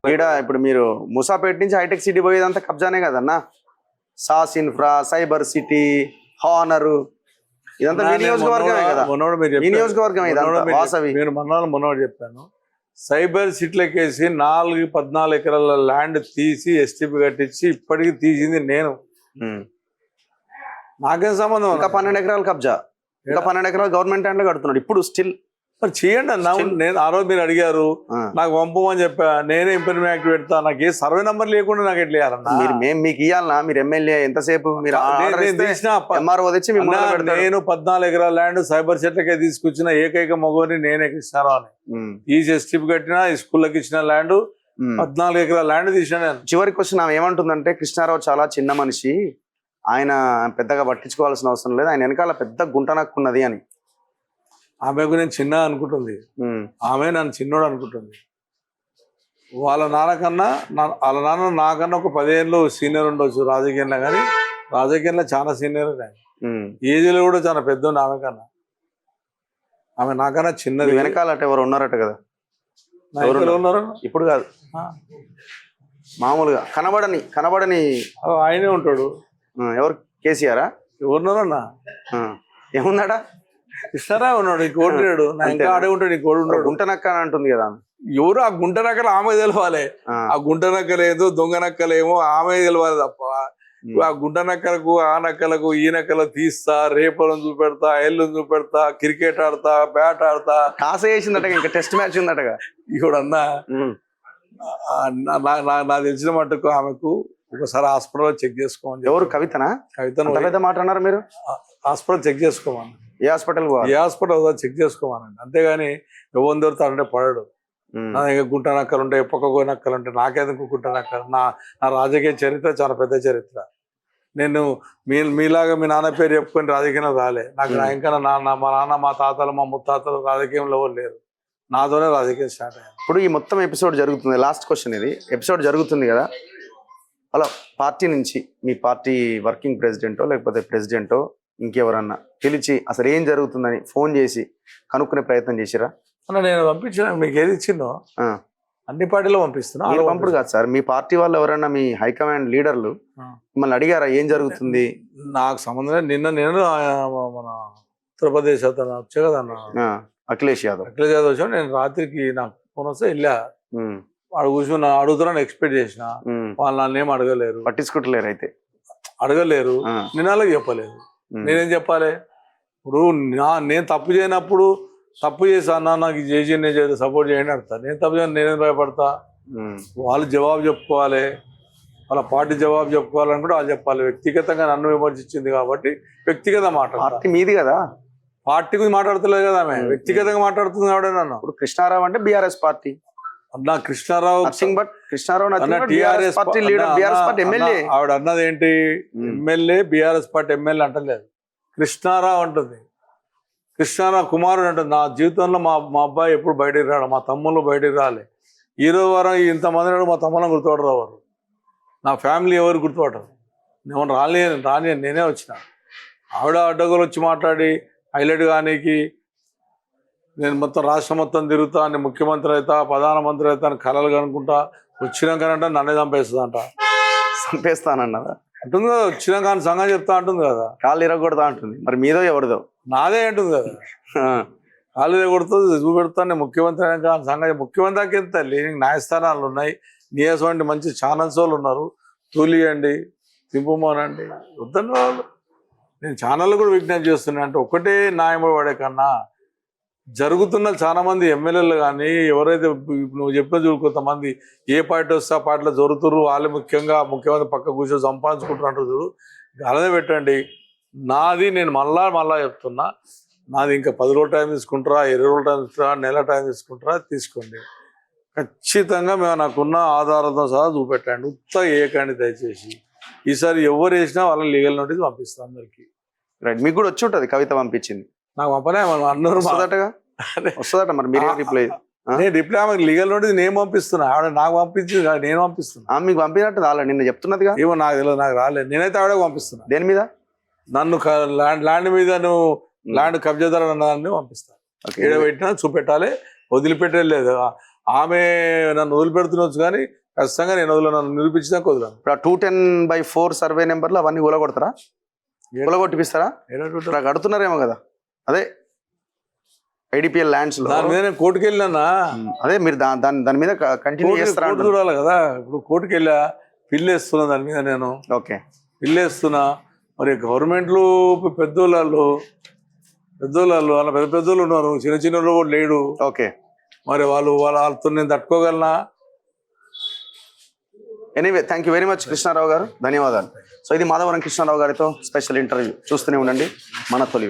ఈడ ఇప్పుడు మీరు ముసాపేట నుంచి హైటెక్ సిటీ పోయేదంతా కబ్జానే కదన్నా. Sauce infra, cyber city, honour, ఇదంతా మీ నియోజకవర్గమే కదా. మీ నియోజకవర్గం ఇదంతా వాసవి. మీరు మొన్నోడు చెప్పాను, సైబర్ సిటీలకేసి 14 ఎకరాల ల్యాండ్ తీసి ఎస్టీపీ కట్టించి ఇప్పటికీ తీసింది నేను. నాకేం సంబంధం? ఇంకా 12 ఎకరాలు కబ్జా, ఇంకా 12 ఎకరాలు గవర్నమెంట్ హ్యాండ్లో కడుతున్నాడు ఇప్పుడు స్టిల్. మరి చేయండి అన్న. నేను ఆ రోజు మీరు అడిగారు, నాకు పంపమని చెప్పా, నేనే ఇంప్లిమెంట్ యాక్ట్ పెడతా. నాకు ఏ సర్వే నెంబర్ లేకుండా నాకు ఎట్లా ఇవ్వాలన్నా? మేము మీకు ఇవ్వాలన్నా? మీరు ఎమ్మెల్యే ఎంతసేపు మీరు ఎంఆర్ఓ తెచ్చి నేను 14 ఎకరాల ల్యాండ్ సైబర్ సెట్లకే తీసుకొచ్చిన ఏకైక మగోని నేనే, కృష్ణారావు అని. ఈ ఎస్టీపీ కట్టినా, ఈ స్కూళ్ళకి ఇచ్చిన ల్యాండ్ 14 ఎకరాల ల్యాండ్ తీసిన నేను. చివరికి క్వశ్చన్ ఆమె ఏమంటుందంటే, కృష్ణారావు చాలా చిన్న మనిషి, ఆయన పెద్దగా పట్టించుకోవాల్సిన అవసరం లేదు, ఆయన వెనకాల పెద్ద గుంట నక్కున్నది అని. ఆమెకు నేను చిన్న అనుకుంటుంది, ఆమె నన్ను చిన్నోడు అనుకుంటుంది. వాళ్ళ నాన్న నాకన్నా ఒక 10 ఏళ్ళు సీనియర్ ఉండొచ్చు రాజకీయంలో, కానీ రాజకీయంలో చాలా సీనియర్. ఏజ్లో కూడా చాలా పెద్ద ఆమె కన్నా. ఆమె నాకన్నా చిన్నది. వెనకాల అంటే ఎవరు ఉన్నారట కదా? ఉన్నారు ఇప్పుడు కాదు, మామూలుగా కనబడని ఆయనే ఉంటాడు. ఎవరు? కేసీఆరా? ఎవరున్నారన్నా? ఏమున్నాడా? కృష్ణారావు ఉన్నాడు, ఇంకోడు లేడు. నా ఇంకా ఆడే ఉంటాడు, ఇంకోడు ఉన్నాడు. గుంట నక్క అని అంటుంది కదా ఎవరు? ఆ గుంట నక్కలు ఆమె తెలవాలి. ఆ గుంట నక్కలేదు, దొంగ నక్కలేమో ఆమె తెలవాలి తప్ప, ఆ గుంట నక్కలకు, ఆ నక్కలకు, ఈ నక్కలు తీస్తా, రేపలను చూపెడతా, ఎల్లుని చూపెడతా, క్రికెట్ ఆడతా, బ్యాట్ ఆడతా. కాస వేసిందట, ఇంకా టెస్ట్ మ్యాచ్ ఉందటగా. ఇప్పుడన్నా నాకు తెలిసిన మట్టుకు ఆమెకు ఒకసారి హాస్పిటల్లో చెక్ చేసుకోమని. ఎవరు? కవితనా? కవితను పెద్ద మాట అన్నారు మీరు. హాస్పిటల్ చెక్ చేసుకోమని. ఏ హాస్పిటల్? ఏ హాస్పిటల్ చెక్ చేసుకోమనండి. అంతేగాని ఎవరిని దొరుకుతాడంటే పడడు. నా దగ్గర గుంట నక్కలు ఉంటాయి, పక్కకు నక్కలు ఉంటాయి, నాకేందుకు గుంట నక్కలు? నా రాజకీయ చరిత్ర చాలా పెద్ద చరిత్ర. నేను మీలాగా మీ నాన్న పేరు చెప్పుకొని రాజకీయంలో రాలే. నాకు ఇంకా మా నాన్న, మా తాతలు, మా ముత్తాతలు రాజకీయంలో ఎవరు లేరు. నాతోనే రాజకీయం స్టార్ట్ అయ్యాను. ఇప్పుడు ఈ మొత్తం ఎపిసోడ్ జరుగుతుంది, లాస్ట్ క్వశ్చన్ ఇది. ఎపిసోడ్ జరుగుతుంది కదా, అలా పార్టీ నుంచి మీ పార్టీ వర్కింగ్ ప్రెసిడెంటో లేకపోతే ప్రెసిడెంటో ఇంకెవరన్నా పిలిచి అసలు ఏం జరుగుతుందని ఫోన్ చేసి కనుక్కునే ప్రయత్నం చేసిరా? నేను పంపించిన, మీకు ఏది ఇచ్చిందో అన్ని పార్టీలో పంపిస్తున్నా. మీరు పంపుడు కాదు సార్, మీ పార్టీ వాళ్ళు ఎవరైనా, మీ హైకమాండ్ లీడర్లు మిమ్మల్ని అడిగారా ఏం జరుగుతుంది? నాకు సంబంధం. నేను మన ఉత్తరప్రదేశ్ అతను వచ్చా కదా అన్న, అఖిలేష్ యాదవ్ వచ్చా. నేను రాత్రికి నాకు ఫోన్ వస్తే వెళ్ళా. వాడు కూర్చొని అడుగుతున్నా, ఎక్స్పెక్ట్ చేసిన. వాళ్ళు నన్ను ఏం అడగలేరు, పట్టించుకుంటలేరు. అయితే అడగలేరు, నేను అలాగే చెప్పలేదు. నేనేం చెప్పాలి? ఇప్పుడు నేను తప్పు చేయనప్పుడు తప్పు చేశాను, నాకు చేసి నేను చేస్తే సపోర్ట్ చేయండి అడతాను. నేను తప్పు చేయను, నేనేం భయపడతా? వాళ్ళు జవాబు చెప్పుకోవాలి, వాళ్ళ పార్టీ జవాబు చెప్పుకోవాలని కూడా వాళ్ళు చెప్పాలి. వ్యక్తిగతంగా నన్ను విమర్శించింది కాబట్టి వ్యక్తిగత పార్టీ మీది కదా, పార్టీ గురించి మాట్లాడతలేదు కదా ఆమె, వ్యక్తిగతంగా మాట్లాడుతుంది కాబట్టి. నన్ను ఇప్పుడు కృష్ణారావు అంటే బీఆర్ఎస్ పార్టీ అన్నా, కృష్ణారావు ఆవిడ అన్నది ఏంటి? ఎమ్మెల్యే, బీఆర్ఎస్ పార్టీ ఎమ్మెల్యే అంటలేదు, కృష్ణారావు అంటుంది. కృష్ణారావు కుమారుడు అంటుంది. నా జీవితంలో మా అబ్బాయి ఎప్పుడు బయటికి రాడు, మా తమ్ముళ్ళు బయటికి రాలే. ఈరోజు వారం ఇంతమంది మా తమ్ముళ్ళని గుర్తుపడరు ఎవరు, నా ఫ్యామిలీ ఎవరు గుర్తుపడరు. నేను రాని నేనే వచ్చిన. ఆవిడ అడ్డగోలు వచ్చి మాట్లాడి హైలైట్ కానీకి నేను మొత్తం రాష్ట్రం మొత్తం తిరుగుతా, నేను ముఖ్యమంత్రి అవుతా, ప్రధానమంత్రి అవుతా అని కలలు కనుకుంటా. వచ్చినాకనంటే నన్నే చంపేస్తానన్నదా అంటుంది కదా. వచ్చినాక సంగతి చెప్తా అంటుంది కదా, కాళ్ళు ఇరగొడతా అంటుంది. మరి మీదో ఎవరిదో? నాదే అంటుంది కదా. కాళ్ళు ఇరగొడుతూ చూపెడతా, నేను ముఖ్యమంత్రి అయినాక సంగతి. ముఖ్యమంత్రికి ఎంత న్యాయస్థానాలు ఉన్నాయి, నీయసంటి మంచి ఛానల్స్ వాళ్ళు ఉన్నారు, తూలియండి, తింపుమోనండి, వద్దని వాళ్ళు. నేను ఛానళ్ళు కూడా విజ్ఞప్తి చేస్తున్నా. అంటే ఒకటే న్యాయం పడే కన్నా జరుగుతున్న చాలా మంది ఎమ్మెల్యేలు కానీ ఎవరైతే నువ్వు చెప్పిన చూడు, కొంతమంది ఏ పార్టీ వస్తే ఆ పార్టీలో జరుగుతున్నారు, వాళ్ళు ముఖ్యమంత్రి పక్క కూర్చొని సంపాదించుకుంటున్నట్టు చూడు. అలానే పెట్టండి. నాది నేను మళ్ళా చెప్తున్నా, నాది ఇంకా 10 రోజులు టైం తీసుకుంటారా, 20 రోజులు టైం తీసుకుంటారా, నెల టైం తీసుకుంటారా, తీసుకోండి. ఖచ్చితంగా మేము నాకున్న ఆధారంతో సహా చూపెట్టండి. ఏకండి దయచేసి. ఈసారి ఎవరు వేసినా వాళ్ళని లీగల్ నోటీస్ పంపిస్తాం అందరికి. రైట్, మీకు కూడా వచ్చి ఉంటుంది. కవిత పంపించింది నాకు పంపలే, అందరూ వస్తుందట. మరి మీరు రిప్లై? నేను రిప్లై ఆమెకు లీగల్ నోటీస్ నేను పంపిస్తున్నా, ఆవిడ నాకు పంపించింది కాదు, నేను పంపిస్తున్నా. మీకు పంపినట్టు రాలే, నిన్న చెప్తున్నదిగా. ఏమో నాకు తెలియదు, నాకు రాలేదు. నేనైతే ఆవిడ పంపిస్తున్నా. దేని మీద? నన్ను ల్యాండ్ మీద నువ్వు ల్యాండ్ కబ్జాదారు అన్నదాన్ని పంపిస్తాను. ఏడ పెట్టినా చూపెట్టాలి, వదిలిపెట్టలేదు. ఆమె నన్ను వదిలిపెడుతున్నచ్చు కానీ ఖచ్చితంగా నేను నన్ను నిరూపించినాక వదిలాను. ఇప్పుడు 210/4 సర్వే నెంబర్లు అవన్నీ కూలగొడతారా, కూలగొట్టిపిస్తారా? ఇక్కడ కడుతున్నారేమో కదా, అదే ఐడిపిఎల్ ల్యాండ్స్ లో. దాని మీద నేను కోర్టుకు వెళ్ళినా, అదే మీరు దాని మీద కంటిన్యూ చేస్తారా? కోర్టు చూడాలి కదా. ఇప్పుడు కోర్టుకు వెళ్ళా, పిల్లేస్తున్నా దాని మీద, నేను ఓకే పిల్లేస్తున్నా. మరి గవర్నమెంట్లు పెద్దోళ్ళు అలా పెద్ద పెద్దోళ్ళు ఉన్నారు, చిన్న చిన్న కూడా లేడు. ఓకే, మరి వాళ్ళతో నేను తట్టుకోగలనా? Anyway thank you very much Krishnarao garu, ధన్యవాదాలు. సో ఇది మాధవరం కృష్ణారావు గారితో స్పెషల్ ఇంటర్వ్యూ. చూస్తూనే ఉండండి మన తొలి.